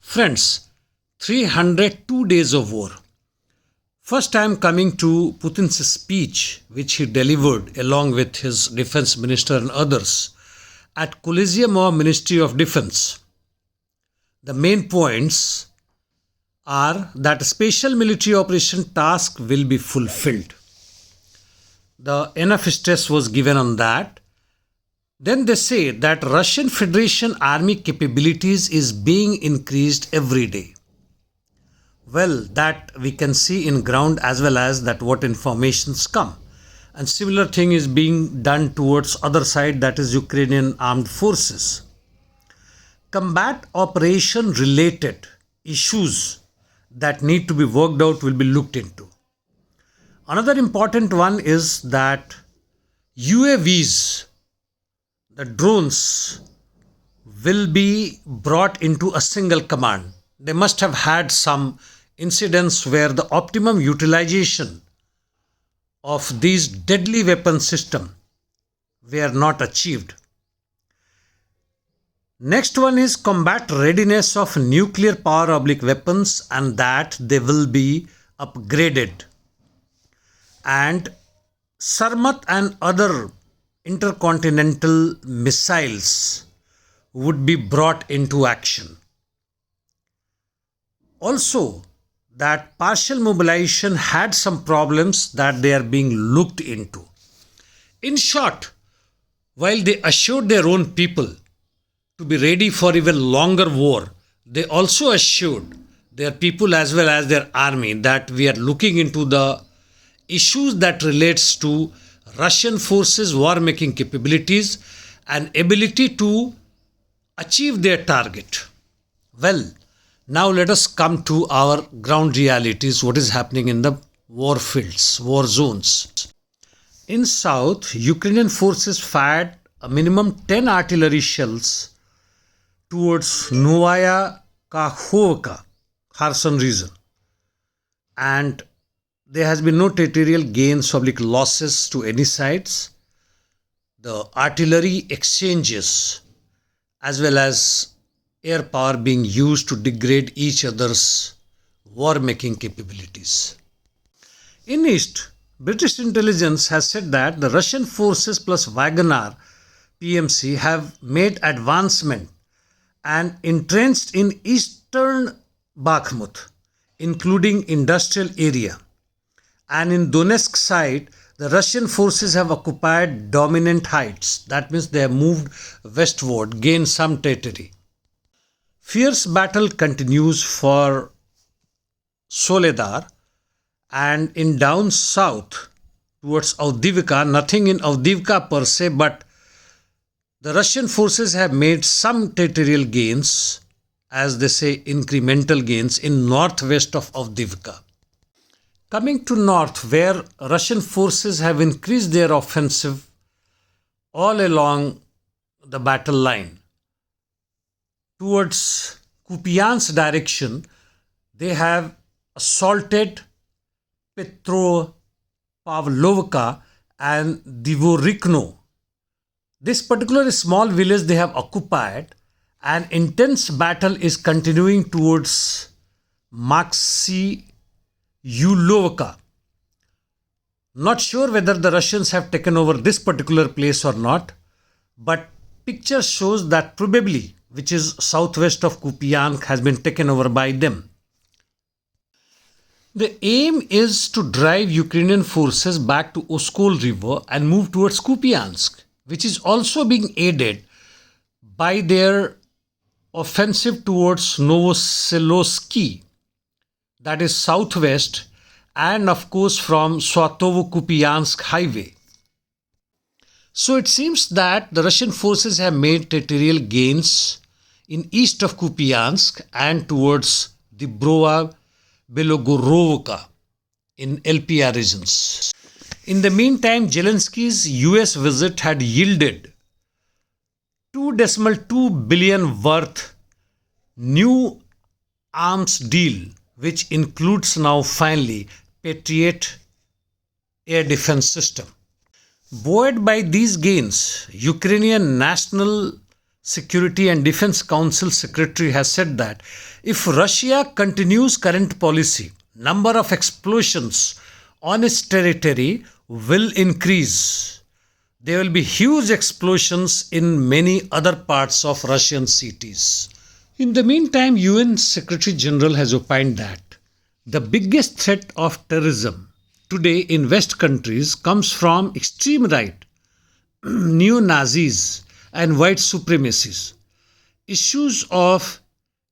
Friends, 302 days of war. First I am coming to Putin's speech, which he delivered along with his defense minister and others at Coliseum of Ministry of Defense. The main points are that a special military operation task will be fulfilled. The enough stress was given on that. Then they say that Russian Federation army capabilities is being increased every day. Well, that we can see in ground as well as that what informations come. And similar thing is being done towards other side, that is Ukrainian armed forces. Combat operation related issues that need to be worked out will be looked into. Another important one is that UAVs, the drones, will be brought into a single command. They must have had some incidents where the optimum utilization of these deadly weapon system were not achieved. Next one is combat readiness of nuclear power oblique weapons, and that they will be upgraded. And Sarmat and other intercontinental missiles would be brought into action. Also, that partial mobilization had some problems that they are being looked into. In short, while they assured their own people to be ready for even longer war, they also assured their people as well as their army that we are looking into the issues that relates to Russian forces war making capabilities and ability to achieve their target. Well, now let us come to our ground realities, what is happening in the war fields, war zones. In south, Ukrainian forces fired a minimum 10 artillery shells towards Novaya Kakhovka, Kherson region, and there has been no territorial gains or losses to any sides. The artillery exchanges as well as air power being used to degrade each other's war-making capabilities. In East, British intelligence has said that the Russian forces plus Wagner PMC have made advancement and entrenched in eastern Bakhmut, including industrial area. And in Donetsk side, the Russian forces have occupied dominant heights. That means they have moved westward, gained some territory. Fierce battle continues for Soledar, and in down south towards Avdiivka, nothing in Avdiivka per se, but the Russian forces have made some territorial gains, as they say incremental gains, in northwest of Avdiivka. Coming to north, where Russian forces have increased their offensive all along the battle line. Towards Kupiansk direction, they have assaulted Petropavlovka and Dvorikno. This particular small village they have occupied, and intense battle is continuing towards Maksiyulovka. Not sure whether the Russians have taken over this particular place or not, but picture shows that probably, which is southwest of Kupiansk, has been taken over by them. The aim is to drive Ukrainian forces back to Oskol River and move towards Kupiansk, which is also being aided by their offensive towards Novoselsky, that is southwest, and of course from Swatovo-Kupiansk highway. So it seems that the Russian forces have made territorial gains in east of Kupiansk and towards Dibrova Belogorovka in LPR regions. In the meantime, Zelenskyy's US visit had yielded 2.2 billion worth new arms deal, which includes now finally Patriot air defense system. Buoyed by these gains, Ukrainian national Security and Defense Council Secretary has said that if Russia continues current policy, number of explosions on its territory will increase. There will be huge explosions in many other parts of Russian cities. In the meantime, UN Secretary General has opined that the biggest threat of terrorism today in West countries comes from extreme right, neo-Nazis and white supremacists. Issues of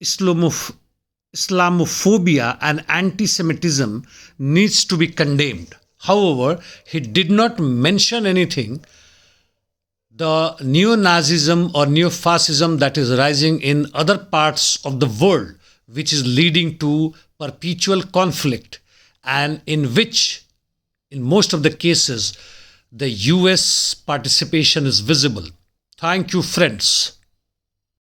Islamophobia and anti-Semitism needs to be condemned. However, he did not mention anything the neo-Nazism or neo-fascism that is rising in other parts of the world, which is leading to perpetual conflict, and in which, in most of the cases, the US participation is visible. Thank you, friends.